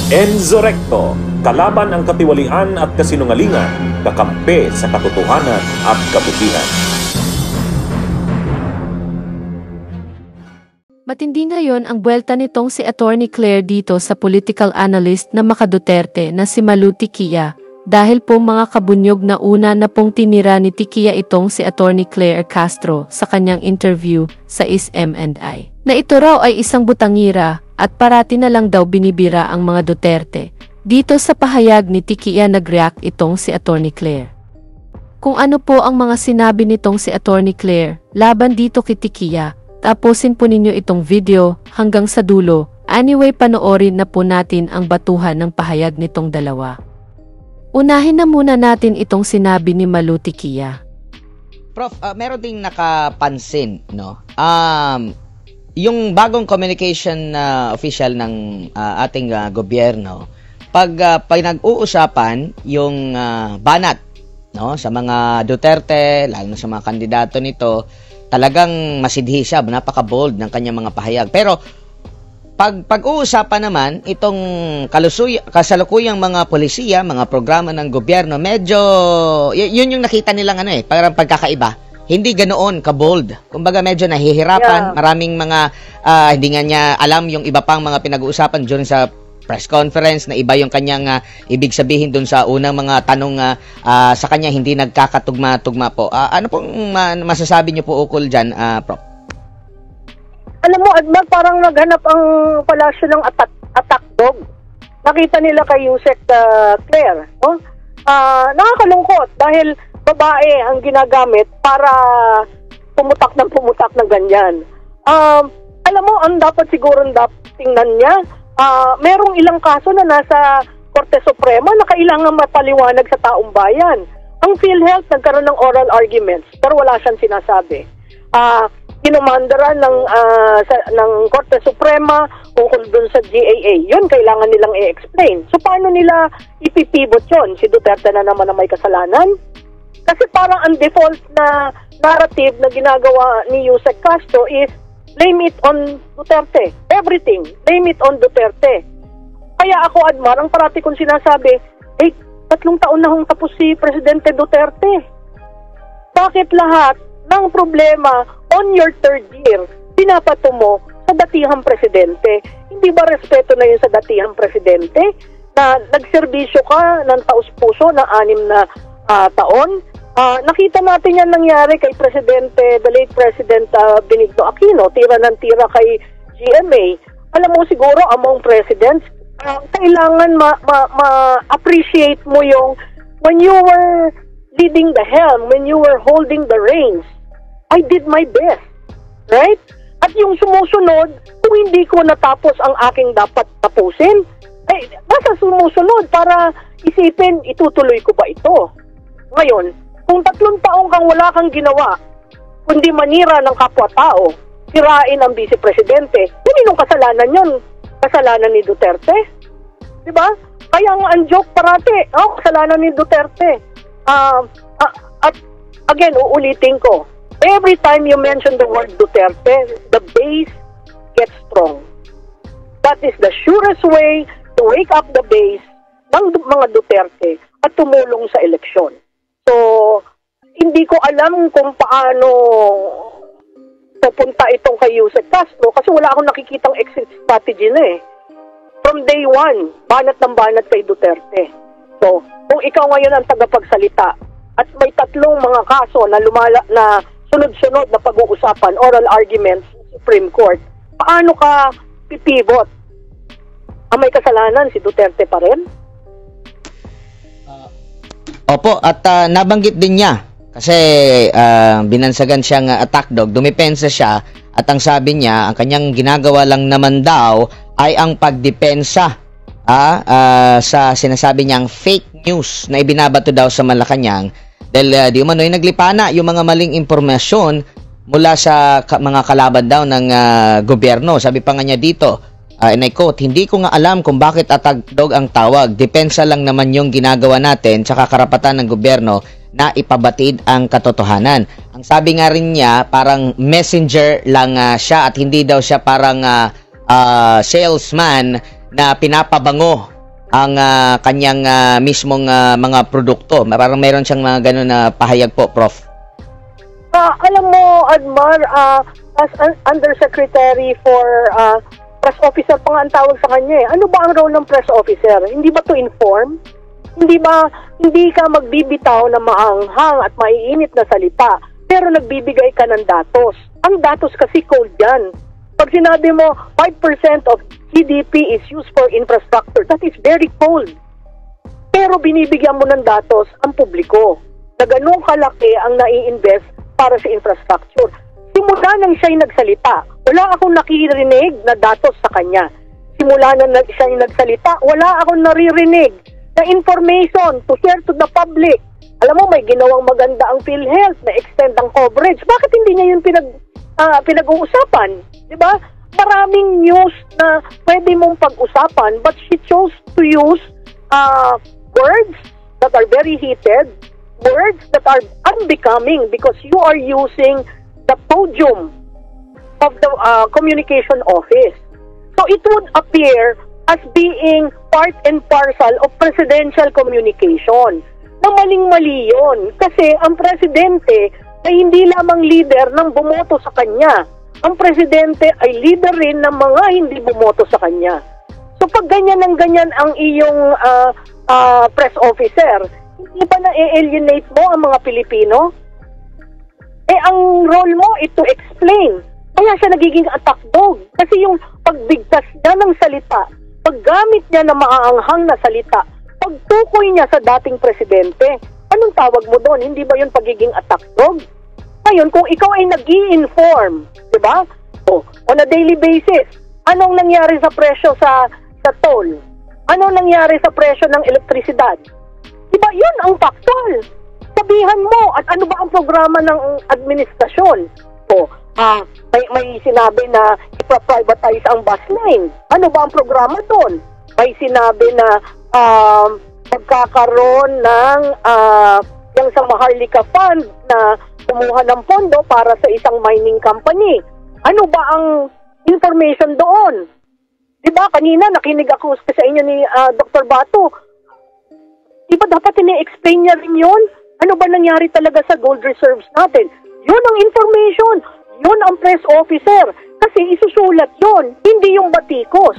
Enzo Recto, kalaban ang katiwalian at kasinungalingan, kakampi sa katotohanan at kabutihan. Matindi ngayon ang buwelta nitong si Attorney Claire dito sa political analyst na maka-Duterte na si Malu Tiquia, dahil po mga kabunyog na una na pong tinira ni Tiquia itong si Attorney Claire Castro sa kanyang interview sa SM&I. Na ito raw ay isang butangira at parati na lang daw binibira ang mga Duterte. Dito sa pahayag ni Tiquia nag-react itong si Attorney Claire. Kung ano po ang mga sinabi nitong si Attorney Claire laban dito kay Tiquia, tapusin po ninyo itong video hanggang sa dulo. Anyway, panoorin na po natin ang batuhan ng pahayag nitong dalawa. Unahin na muna natin itong sinabi ni Malu Tiquia. Prof, meron ding nakapansin, no? Yung bagong communication official ng ating gobyerno, pag pinag-uusapan yung banat, no, sa mga Duterte, lalo na sa mga kandidato nito, talagang masidhi siya, napaka-bold ng kanyang mga pahayag. Pero pag-uusapan naman itong kasalukuyang mga polisiya, mga programa ng gobyerno, medyo yun yung nakita nilang parang pagkakaiba. Hindi ganoon ka-bold. Kumbaga medyo nahihirapan, maraming mga hindi nga niya alam yung iba pang mga pinag-uusapan during sa press conference na iba yung kanyang ibig sabihin dun sa unang mga tanong sa kanya hindi nagkakatugma-tugma po. Ano pong masasabi niyo po ukol dyan, Prof? Alam mo, Admar, parang naghanap ang palasyo ng attack dog. Nakita nila kay Yusek Claire. No? Nakakalungkot dahil babae ang ginagamit para pumutak ng ganyan. Alam mo, ang dapat siguro tingnan niya, merong ilang kaso na nasa Korte Suprema na kailangan mapaliwanag sa taong bayan. Ang PhilHealth nagkaroon ng oral arguments pero wala siyang sinasabi. Kinumandaran ng Korte Suprema tungkol dun sa GAA. Yun, kailangan nilang i-explain. So, paano nila ipipivot yun? Si Duterte na naman ang may kasalanan? Kasi parang ang default na narrative na ginagawa ni Yusek Castro is blame it on Duterte. Everything. Blame it on Duterte. Kaya ako, Admar, ang parati kong sinasabi, 3 taon na hong tapos si Presidente Duterte. Bakit lahat ng problema on your 3rd year, pinapato mo sa datihang presidente? Hindi ba respeto na yun sa datihang presidente na nagserbisyo ka ng taus-puso na 6 na taon? Nakita natin yan nangyari kay Presidente, the late President Benigno Aquino, tira ng tira kay GMA. Alam mo siguro among presidents, kailangan ma-appreciate mo yung when you were leading the helm, when you were holding the reins, I did my best. Right? At yung sumusunod, kung hindi ko natapos ang aking dapat tapusin, basta sumusunod para isipin, itutuloy ko ba ito? Ngayon, kung 3 taong kang wala kang ginawa, kundi manira ng kapwa-tao, sirain ang vice-presidente, kaninong kasalanan yun? Kasalanan ni Duterte? Diba? Kaya ang joke parati, kasalanan ni Duterte. At again, uulitin ko, every time you mention the word Duterte, the base gets strong. That is the surest way to wake up the base ng mga Duterte at tumulong sa eleksyon. So, hindi ko alam kung paano pupunta itong kay Yusek Castro kasi wala akong nakikitang exit strategy na eh. From day 1, banat ng banat kay Duterte. So, kung ikaw ngayon ang tagapagsalita at may 3 mga kaso na na sunod-sunod na pag-uusapan, oral arguments sa Supreme Court, paano ka pipivot? Ang may kasalanan si Duterte pa rin? Opo, at nabanggit din niya kasi binansagan siyang attack dog, dumipensa siya at ang sabi niya, ang kanyang ginagawa lang naman daw ay ang pagdepensa sa sinasabi niyang fake news na ibinabato daw sa Malacanang dahil di umano'y naglipana yung mga maling impormasyon mula sa mga kalaban daw ng gobyerno. Sabi pa nga niya dito, and I quote, "Hindi ko nga alam kung bakit attack dog ang tawag. Depensa lang naman yung ginagawa natin tsaka karapatan ng gobyerno na ipabatid ang katotohanan." Ang sabi nga rin niya, parang messenger lang siya at hindi daw siya parang salesman na pinapabango ang kanyang mismong mga produkto. Parang meron siyang mga ganun na pahayag po, Prof. Alam mo, Admar, as Undersecretary for Press Officer pa nga ang tawag sa kanya eh. Ano ba ang role ng Press Officer? Hindi ba to inform? Hindi ka magbibitaw na maanghang at maiinit na salita, pero nagbibigay ka ng datos. Ang datos kasi cold yan. Pag sinabi mo 5% of GDP is used for infrastructure, that is very cold. Pero binibigyan mo ng datos ang publiko na ganun kalaki ang nai-invest para sa infrastructure. Simula nang siya'y nagsalita, wala akong nakirinig na datos sa kanya. Simula nang siya'y nagsalita, wala akong naririnig na information to share to the public. Alam mo, may ginawang maganda ang PhilHealth na extend ang coverage. Bakit hindi niya yun pinag-uusapan? Diba? Maraming news na pwede mong pag-usapan, but she chose to use words that are very heated, words that are unbecoming because you are using the podium of the communication office. So it would appear as being part and parcel of presidential communication. Na maling-mali yun. Kasi ang presidente ay hindi lamang leader ng bumoto sa kanya. Ang presidente ay leader rin ng mga hindi bumoto sa kanya. So pag ganyan ng ganyan ang iyong press officer, hindi ba na-alienate mo ang mga Pilipino? Ang role mo is to explain. Kaya siya nagiging attack dog. Kasi yung pagbigkas niya ng salita, paggamit niya ng maaanghang na salita, pagtukoy niya sa dating presidente, anong tawag mo doon? Hindi ba yun pagiging attack dog? Ngayon, kung ikaw ay nag-i-inform, di ba? On a daily basis, anong nangyari sa presyo sa toll? Anong nangyari sa presyo ng elektrisidad? Di ba yun ang factual? Sabihan mo, at ano ba ang programa ng administrasyon? May sinabi na ipa-privatize ang bus lane. Ano ba ang programa doon? May sinabi na magkakaroon ng yung sa Maharlika Fund na kumuha ng pondo para sa isang mining company. Ano ba ang information doon? Diba, kanina nakinig ako sa inyo ni Dr. Bato. Diba dapat ini-explain niya rin yun? Ano ba nangyari talaga sa gold reserves natin? Yun ang information. Yun ang press officer. Kasi isusulat yun, hindi yung batikos.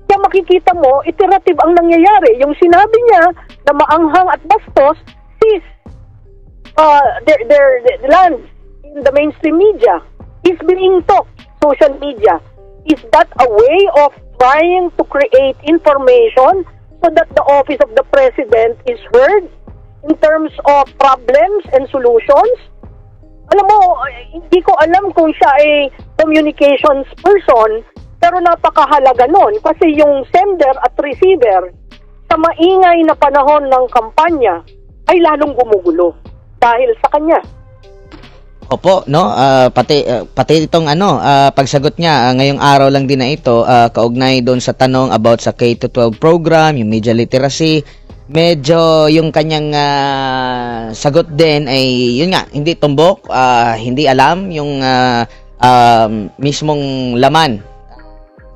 Kaya makikita mo, iterative ang nangyayari. Yung sinabi niya na maanghang at bastos is their land in the mainstream media is being talked, social media. Is that a way of trying to create information so that the office of the president is heard in terms of problems and solutions? Alam mo, hindi ko alam kung siya ay communications person, pero napakahalaga nun kasi yung sender at receiver sa maingay na panahon ng kampanya ay lalong gumugulo dahil sa kanya. Opo, no, pati itong pagsagot niya ngayong araw lang din na ito, kaugnay doon sa tanong about sa K-12 program, yung media literacy. Medyo yung kanyang sagot din ay yun nga, hindi tumbok, hindi alam yung mismong laman.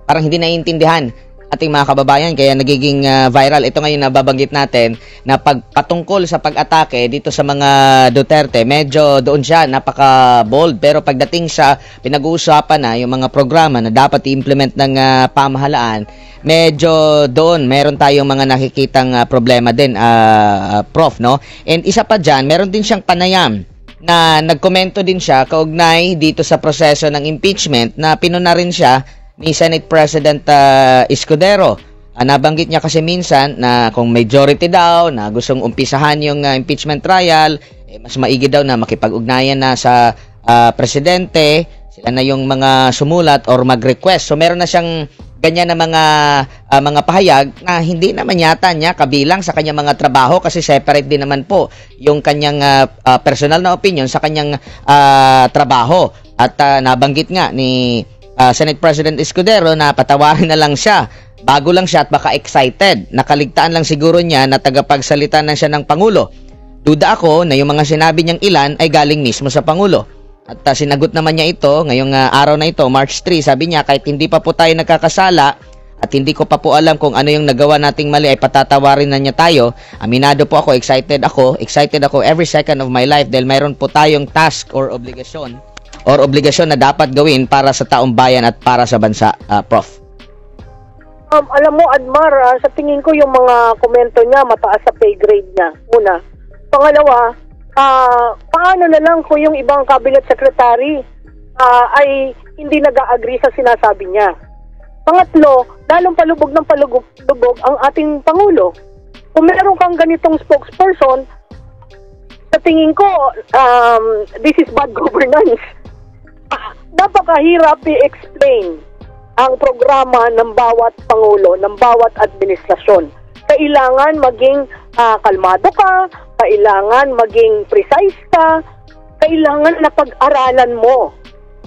Parang hindi naiintindihan ating mga kababayan, kaya nagiging viral. Ito ngayon na babanggit natin na pagpatungkol sa pag-atake dito sa mga Duterte, medyo doon siya napaka-bold, pero pagdating sa pinag-uusapan na yung mga programa na dapat i-implement ng pamahalaan, medyo doon meron tayong mga nakikitang problema din, Prof, no? And isa pa dyan, meron din siyang panayam na nagkomento din siya kaugnay dito sa proseso ng impeachment na pinuna rin siya ni Senate President Escudero. Nabanggit niya kasi minsan na kung majority daw na gustong umpisahan yung impeachment trial, mas maigi daw na makipag-ugnayan na sa presidente, sila na yung mga sumulat or mag-request. So meron na siyang ganyan na mga pahayag na hindi naman yata niya kabilang sa kanyang mga trabaho kasi separate din naman po yung kanyang personal na opinion sa kanyang trabaho. At nabanggit nga ni Senate President Escudero na patawarin na lang siya. Bago lang siya at baka excited. Nakaligtaan lang siguro niya na tagapagsalita na siya ng Pangulo. Duda ako na yung mga sinabi niyang ilan ay galing mismo sa Pangulo. At sinagot naman niya ito ngayong araw na ito, March 3. Sabi niya kahit hindi pa po tayo nagkakasala, at hindi ko pa po alam kung ano yung nagawa nating mali, ay patatawarin na niya tayo. Aminado po ako, excited ako every second of my life dahil mayroon po tayong task or obligasyon na dapat gawin para sa taong bayan at para sa bansa, Prof. Alam mo, Admar, sa tingin ko yung mga komento niya mataas sa pay grade niya. Una. Pangalawa, paano na lang kung yung ibang cabinet secretary ay hindi nag-agree sa sinasabi niya? Pangatlo, lalong palubog ng palubog ang ating Pangulo. Kung meron kang ganitong spokesperson, sa tingin ko, this is bad governance. Napakahirap i-explain ang programa ng bawat Pangulo, ng bawat administrasyon. Kailangan maging kalmado ka, kailangan maging precise ka, kailangan na pag-aralan mo.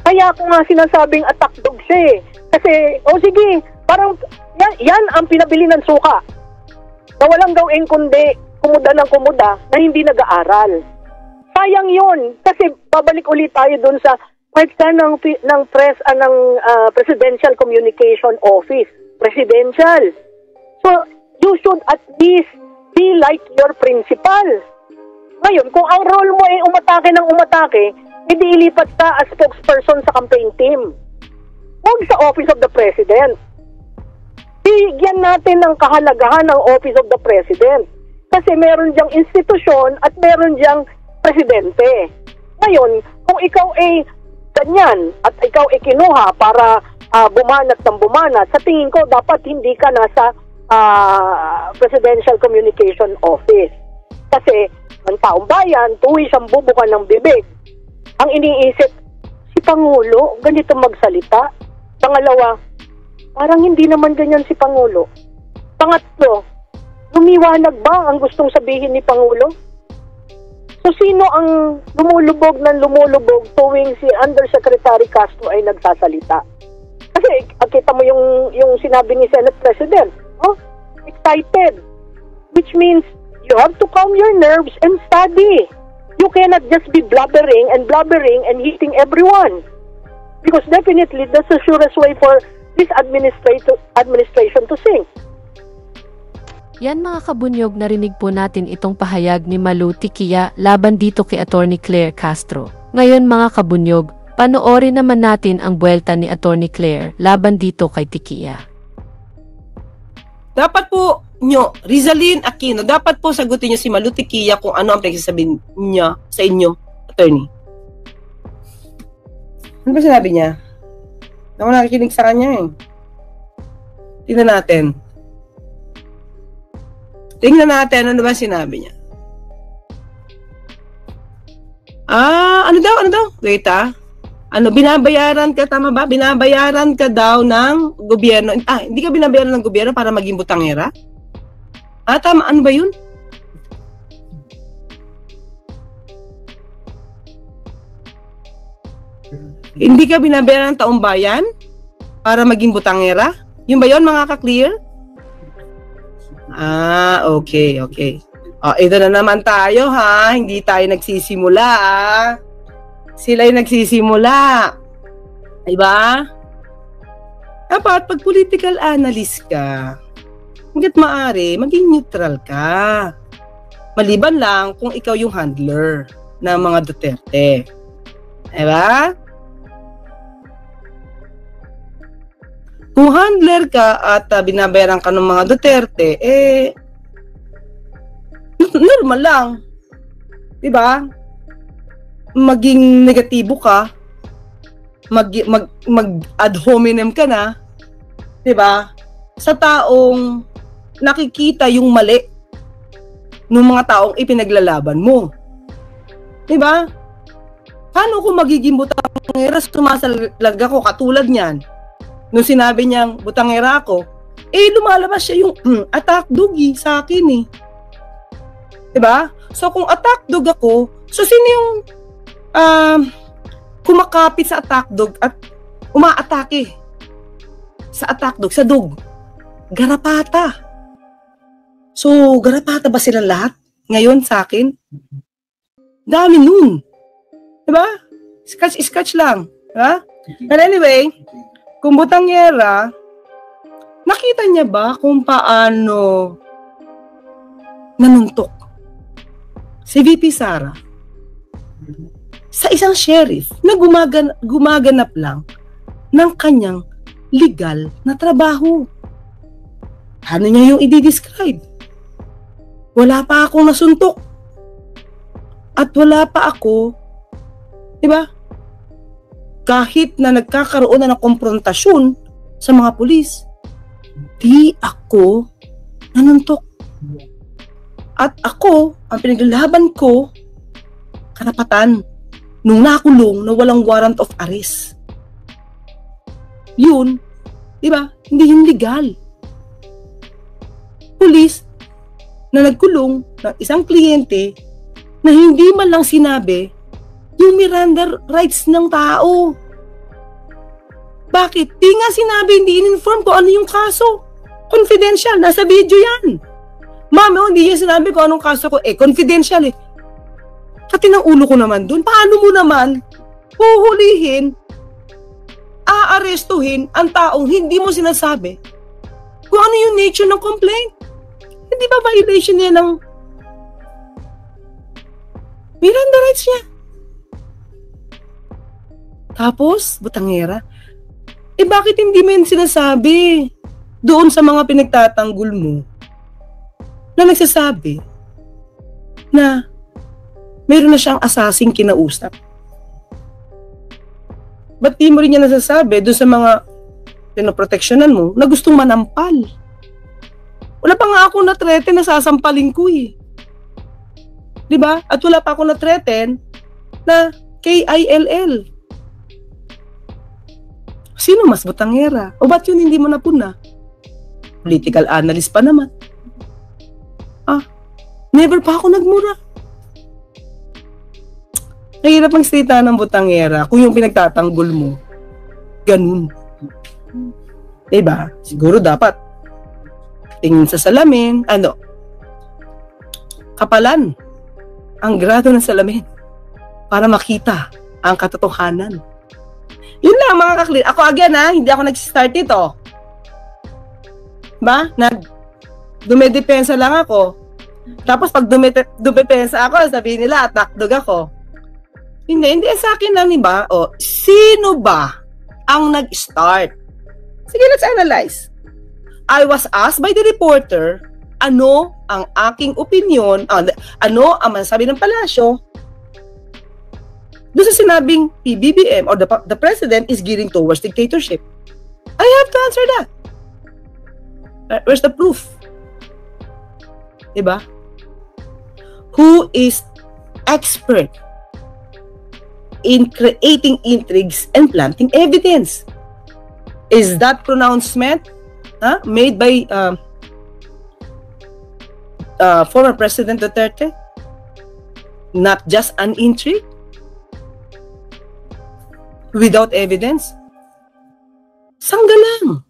Kaya ako nga sinasabing attack dog siya eh. Kasi, sige, parang yan ang pinabili ng suka. Na walang gawin kundi kumuda ng kumuda na hindi nag-aaral. Sayang yun. Kasi babalik ulit tayo dun sa pagka ng Presidential Communication Office. Presidential. So, you should at least be like your principal. Ngayon, kung ang role mo ay umatake, hindi ilipat ka as spokesperson sa campaign team. Huwag sa Office of the President. Bigyan natin ng kahalagahan ng Office of the President. Kasi meron diyang institusyon at meron diyang presidente. Ngayon, kung ikaw ay ganyan at ikaw ay kinuha para bumanat ng bumanat, sa tingin ko dapat hindi ka nasa Presidential Communication Office. Kasi ang taong bayan, tuwi siyang bubukan ng bibig. Ang iniisip, si Pangulo, ganito magsalita. Pangalawa, parang hindi naman ganyan si Pangulo. Pangatlo, lumiwanag ba ang gustong sabihin ni Pangulo? So, sino ang lumulubog tuwing si Undersecretary Castro ay nagsasalita? Kasi, kita mo yung sinabi ni Senate President, excited. Which means, you have to calm your nerves and study. You cannot just be blubbering and hitting everyone. Because definitely, that's the surest way for this administration to sing. Yan mga kabunyog, narinig po natin itong pahayag ni Malu Tiquia laban dito kay Attorney Claire Castro. Ngayon mga kabunyog, panoorin naman natin ang buwelta ni Attorney Claire laban dito kay Tiquia. Dapat po nyo, Rizalyn Aquino, dapat po sagutin nyo si Malu Tiquia kung ano ang pagsasabihin niya sa inyo, attorney. Ano ba sinabi niya? Ako nakikinig sa kanya eh. Tingnan natin ano ba sinabi niya. Ano daw? Wait binabayaran ka, tama ba? Binabayaran ka daw ng gobyerno. Hindi ka binabayaran ng gobyerno para maging butangera? Tama. Ano ba yun? Hindi ka binabayaran ng taong bayan para maging butangera? Yun ba yun, mga ka-clear? Okay. Ito na naman tayo, ha? Hindi tayo nagsisimula, Sila yung nagsisimula. Diba? Dapat, pag political analyst ka, hanggat maaari, maging neutral ka. Maliban lang kung ikaw yung handler ng mga Duterte. Diba? Kung handler ka at binabayaran ka ng mga Duterte, normal lang. Diba? Maging negatibo ka, mag-ad hominem ka na, diba? Sa taong nakikita yung mali ng mga taong ipinaglalaban mo. Diba? Paano kung magiging butangera, sumasalag ako katulad niyan? Nung sinabi niyang butangera ako, lumalabas siya yung attack dog sa akin eh. Diba? So kung attack dog ako, so sino yung kumakapit sa attack dog at umaatake sa attack dog, sa dog? Garapata. So garapata ba silang lahat ngayon sa akin? Dami nun. Diba? Scratch lang. Diba? But anyway, kung butangera, Nakita niya ba kung paano nanuntok si VP Sara sa isang sheriff na gumaganap lang ng kanyang legal na trabaho? Ano niya yung i-describe? Wala pa akong nasuntok. At wala pa ako, di ba? Kahit na nagkakaroon na ng konfrontasyon sa mga pulis, di ako nanuntok. At ako, ang pinaglalaban ko, karapatan, nung nakulong na walang warrant of arrest. Yun, di ba? Hindi yun legal. Pulis na nagkulong ng isang kliyente na hindi man lang sinabi yung Miranda rights ng tao. Bakit? Di nga sinabi, hindi in-inform ko ano yung kaso. Confidential, nasa video yan. Ma'am, hindi niya sinabi ko anong kaso ko. Confidential eh. Pati ng ulo ko naman dun. Paano mo naman huhulihin, aarestuhin ang taong hindi mo sinasabi kung ano yung nature ng complaint? Hindi ba violation niya ng Miranda rights niya? Tapos, butangera, bakit hindi mo yun sinasabi doon sa mga pinagtatanggol mo na nagsasabi na meron na siyang asasing kinausap? Ba't di mo rin niya nasasabi doon sa mga pinoproteksyonan mo na gustong manampal? Wala pa nga ako na-threaten na sasampalin ko eh. Diba? At wala pa ako na-threaten na KILL. Sino mas butangera? O ba't yun hindi mo napuna? Political analyst pa naman. Never pa ako nagmura. Nahirap ang stita ng butangera kung yung pinagtatanggol mo, ganun. Diba? Siguro dapat tingin sa salamin, kapalan ang grado ng salamin para makita ang katotohanan. Yun lang mga kaklir. Ako again hindi ako nag-start ito. Ba? Dumedepensa lang ako. Tapos pag dumedepensa ako, sabihin nila, attack dog ako. Hindi sa akin lang, diba? Sino ba ang nag-start? Sige, let's analyze. I was asked by the reporter, ano ang aking opinion, ano ang masasabi ng palasyo doon sa sinabing PBBM or the president is gearing towards dictatorship. I have to answer that. Where's the proof? Diba? Who is expert in creating intrigues and planting evidence? Is that pronouncement made by former President Duterte not just an intrigue without evidence? Sangga lang.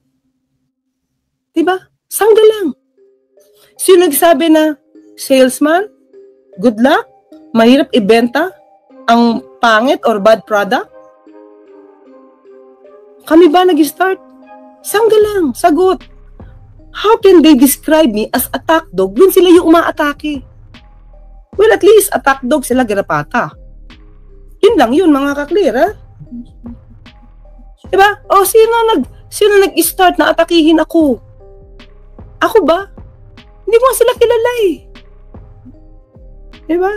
Diba? Sangga lang. Sino nagsabi na salesman, good luck, mahirap ibenta ang pangit or bad product? Kami ba nag-start? Sangga lang. Sagot. How can they describe me as attack dog when sila yung umaatake? Well, at least attack dog sila garapata. Yun lang yun, mga kaklir, ha? Diba? Sino nag-start na atakihin ako? Ako ba? Hindi ko sila kilala eh. Diba?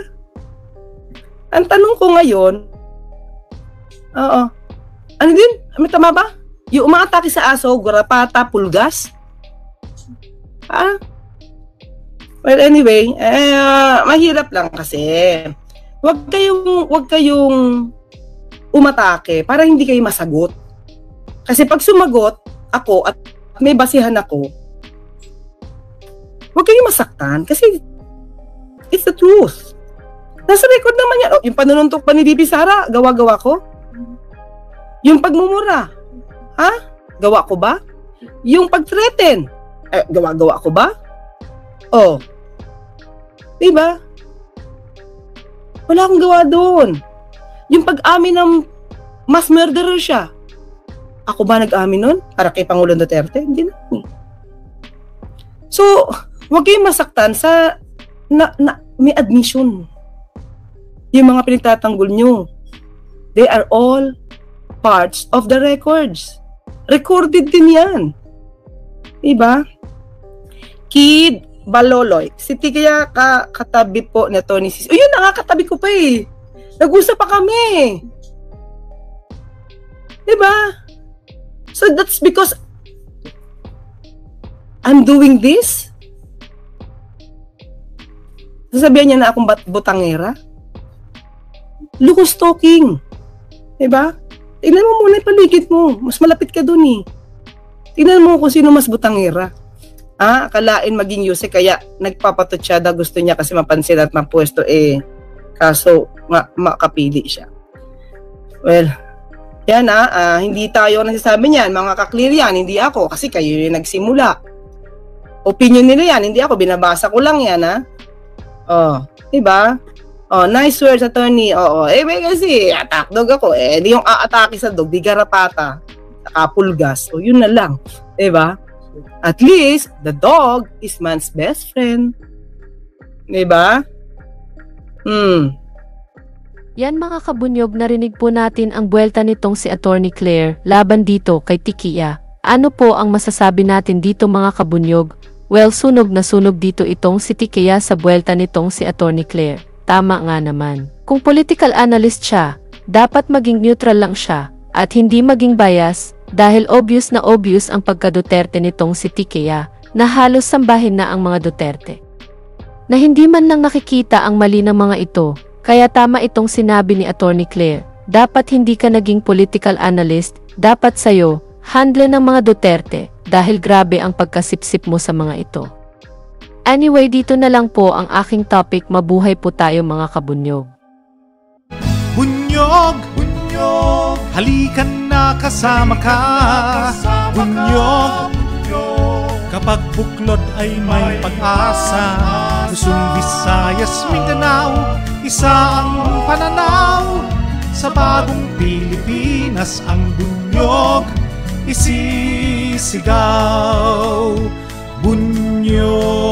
Ang tanong ko ngayon, ano din? May tama ba? Yung umaatake sa aso, garapata, pulgas? Well, anyway, mahirap lang kasi. Wag kayong umatake para hindi kayo masagot. Kasi pag sumagot ako at may basihan ako, wag kayong masaktan kasi it's the truth. Nasa record naman yan. Yung panununtok pa ni VP Sara, gawa-gawa ko. Yung pagmumura, gawa ko ba? Yung pag-threaten, gawa-gawa ko ba? Diba? Wala akong gawa doon. Yung pag-amin ng mass murderer siya, ako ba nag-amin nun? Para kay Pangulong Duterte? Hindi na. So, huwag kayong masaktan sa may admission. Yung mga pinagtatanggol nyo, they are all parts of the records. Recorded din yan. Diba? Kid Baloloy. Si Tikya katabi po na Tony Sis. O yun, nakakatabi ko pa eh. Nag-usap pa kami. Diba? So that's because I'm doing this. Sasabihan niya na akong butangera. Look who's talking. Diba? Tingnan mo muna yung paligid mo. Mas malapit ka dun eh. Tingnan mo kung sino mas butangera. Akalain maging Yusek kaya nagpapatutsada, gusto niya kasi mapansin at mapwesto kaso makapili siya. Well, yan hindi tayo nagsasabi niyan, mga ka-clear yan, hindi ako kasi kayo yung nagsimula. Opinion nila yan, hindi ako, binabasa ko lang yan diba? Nice words, attorney. May kasi attack dog ako di yung aatake sa dog, di garapata, kapulgas. So yun na lang, diba? At least, the dog is man's best friend. Diba? Yan mga kabunyog, narinig po natin ang buwelta nitong si Attorney Claire laban dito kay Tikya. Ano po ang masasabi natin dito mga kabunyog? Well, sunog na sunog dito itong si Tikya sa buwelta nitong si Attorney Claire. Tama nga naman. Kung political analyst siya, dapat maging neutral lang siya at hindi maging bias. Dahil obvious na obvious ang pagka-Duterte nitong si Tikya na halos sambahin na ang mga Duterte. Na hindi man lang nakikita ang mali ng mga ito, kaya tama itong sinabi ni Attorney Claire, dapat hindi ka naging political analyst, dapat sayo, handle ng mga Duterte, dahil grabe ang pagkasipsip mo sa mga ito. Anyway, dito na lang po ang aking topic, mabuhay po tayo mga kabunyog. Bunyog! Bunyog! Halikan na kasama ka, bunyog. Kapag buklod ay may pag-asa, Luzon, Visayas, Mindanao, isa ang pananaw. Sa bagong Pilipinas ang bunyog isisigaw. Bunyog.